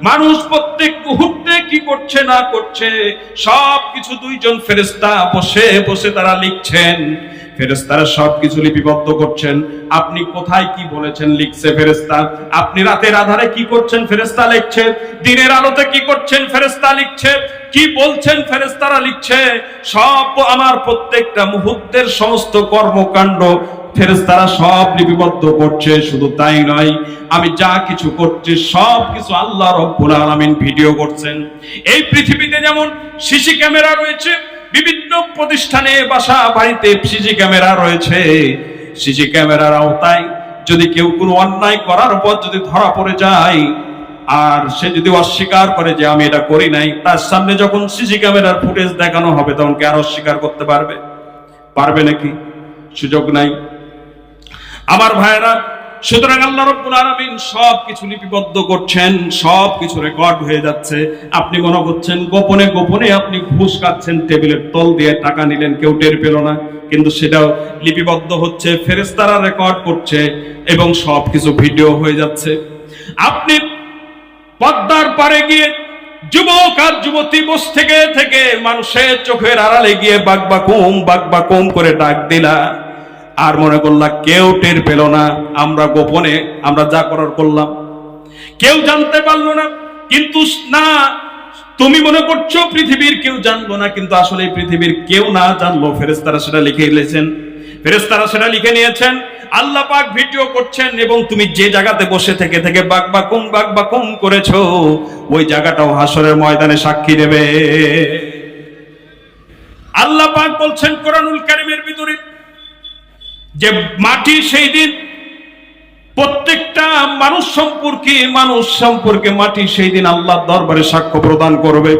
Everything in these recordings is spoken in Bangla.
মানুষ প্রত্যেক মুহূর্তে কি করছে না করছে সবকিছু দুইজন ফেরেশতা বসে বসে তারা লিখছেন। ফেরেশতারা সবকিছু লিপিবদ্ধ করছেন। আপনি কোথায় কি বলেছেন লিখছে ফেরেশতা। আপনি রাতের আধারে কি করছেন ফেরেশতা লিখছে। দিনের আলোতে কি করছেন ফেরেশতা লিখছে। কি বলছেন ফেরেশতারা লিখছে। সব আমার প্রত্যেকটা মুহূর্তের সমস্ত কর্মকাণ্ড ফেরেশতারা সব লিপিবদ্ধ করছে। শুধু তাই নয়, আমি যা কিছু করছি সব কিছু আল্লাহ রাব্বুল আলামিন ভিডিও করছেন। এই পৃথিবীতে যেমন সিসি ক্যামেরা রয়েছে, বিভিন্ন প্রতিষ্ঠানে বাসা বাড়িতে সিসি ক্যামেরা রয়েছে, সিসি ক্যামেরার আওতায় যদি কেউ কোনো অন্যায় করার পর যদি ধরা পড়ে যায় আর সে যদি অস্বীকার করে যে আমি এটা করি নাই, তার সামনে যখন সিসি ক্যামেরার ফুটেজ দেখানো হবে তখন কি আর অস্বীকার করতে পারবে? পারবে নাকি? সুযোগ নাই। আমার ভাইরা, সুতরাং আল্লাহ রাব্বুল আলামিন সবকিছু লিপিবদ্ধ করছেন, সবকিছু রেকর্ড হয়ে যাচ্ছে। আপনি মনে করছেন গোপনে গোপনে আপনি ঘুষ খাচ্ছেন, টেবিলের তল দিয়ে টাকা নিলেন, কেউ টের পেল না, কিন্তু সেটাও লিপিবদ্ধ হচ্ছে, ফেরেশতারা রেকর্ড করছে এবং সবকিছু ভিডিও হয়ে যাচ্ছে। আপনি পদ্মার পারে গিয়ে যুবক আর যুবতী বস থেকে থেকে মানুষের চোখের আড়ালে গিয়ে বাকবাকুম করে ডাক দিলা, আর মনে করলা কেউ টের পেল না, আমরা গোপনে আমরা যা করার করলাম, কেউ জানতে পারলো না। কিন্তু না, তুমি মনে করছো পৃথিবীর কেউ জানলো না, কিন্তু আসলে পৃথিবীর কেউ না জানলো, ফেরেশতারা সেটা লিখে নিয়েছেন, ফেরেশতারা সেটা লিখে নিয়েছেন, আল্লাহ পাক ভিডিও করছেন। এবং তুমি যে জায়গাতে বসে থেকে থেকে বাকবাকুম করেছো, ওই জায়গাটাও হাসরের ময়দানে সাক্ষী দেবে। আল্লাহ পাক বলছেন কোরআনুল কারীমের ভিতরে যে মাটি সেই দিন প্রত্যেকটা মানুষ সম্পর্কে মাটি সেই দিন আল্লাহর দরবারে সাক্ষ্য প্রদান করবে।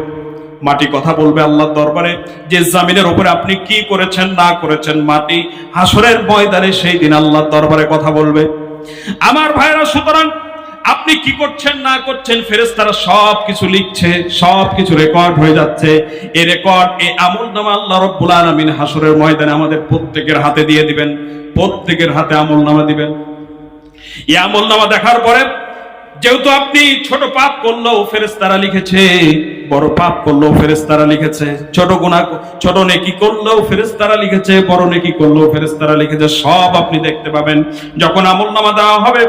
মাটি কথা বলবে আল্লাহর দরবারে যে জমিনের উপরে আপনি কি করেছেন না করেছেন, মাটি হাসরের ময়দানে সেই দিন আল্লাহর দরবারে কথা বলবে। আমার ভাইরা, সুতরাং আপনি কি করছেন না করছেন ফেরেশতারা সবকিছু লিখছে, সবকিছু রেকর্ড হয়ে যাচ্ছে। এই রেকর্ড, এই আমলনামা আল্লাহ রাব্বুল আলামিন হাসরের ময়দানে আমাদের প্রত্যেকের হাতে দিয়ে দিবেন, প্রত্যেকের হাতে আমলনামা দিবেন। এই আমলনামা দেখার পরে যেহেতু আপনি ছোট পাপ করলেও ফেরেশতারা লিখেছে, বড় পাপ করলেও ফেরেশতারা লিখেছে, ছোট গুনাহ ছোট নেকি করলেও ফেরেশতারা লিখেছে, বড় নেকি করলেও ফেরেশতারা লিখেছে, সব আপনি দেখতে পাবেন যখন আমলনামা দেওয়া হবে।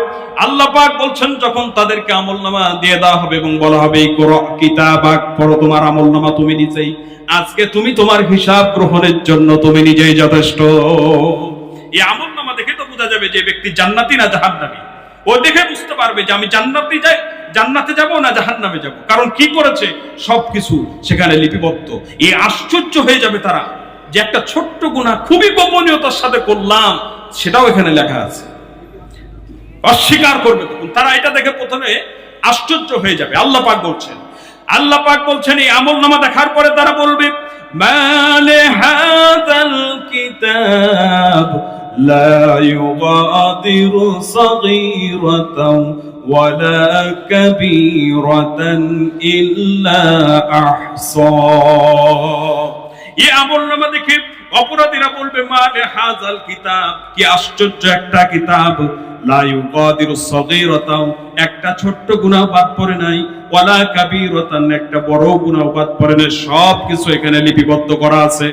আল্লাহ পাক বলছেন যখন তাদেরকে আমলনামা দিয়ে দেওয়া হবে এবং বলা হবে এই কিতাবাক, পড়ো তোমার আমলনামা তুমি নিজেই, আজকে তুমি তোমার হিসাব গ্রহণের জন্য তুমি নিজেই যথেষ্ট। এই আমলনামা দেখে তো বোঝা যাবে যে ব্যক্তি জান্নাতি না জাহান্নামী। ও দেখে বুঝতে পারবে যে আমি জান্নাতে যাব না জাহান্নামে যাব, কারণ কি করেছে সবকিছু সেখানে লিপিবদ্ধ। এই আশ্চর্য হয়ে যাবে তারা যে একটা ছোট্ট গুনাহ খুবই গোপনীয়তার সাথে করলাম, সেটাও এখানে লেখা আছে। অস্বীকার করবে তখন তারা, এটা দেখে প্রথমে আশ্চর্য হয়ে যাবে। আল্লাহ পাক বলছেন এই আমলনামা দেখার পরে তারা বলবে মালে হাযাল কিতাব লা ইউগাদিরু সাগীরাতাও ওয়ালা কাবীরাতান ইল্লা আহসা। এই আমলনামা দেখে অপরাধীরা বলবে মালে হাযাল কিতাব, কি আশ্চর্য একটা কিতাব, লা ইউগাদিরু সাগীরাতাও, একটা ছোট্ট গুনাহ বাদ পড়ে নাই, ওয়ালা কাবীরাতান, একটা বড় গুনাহ বাদ পড়ে নাই, সবকিছু এখানে লিপিবদ্ধ করা আছে।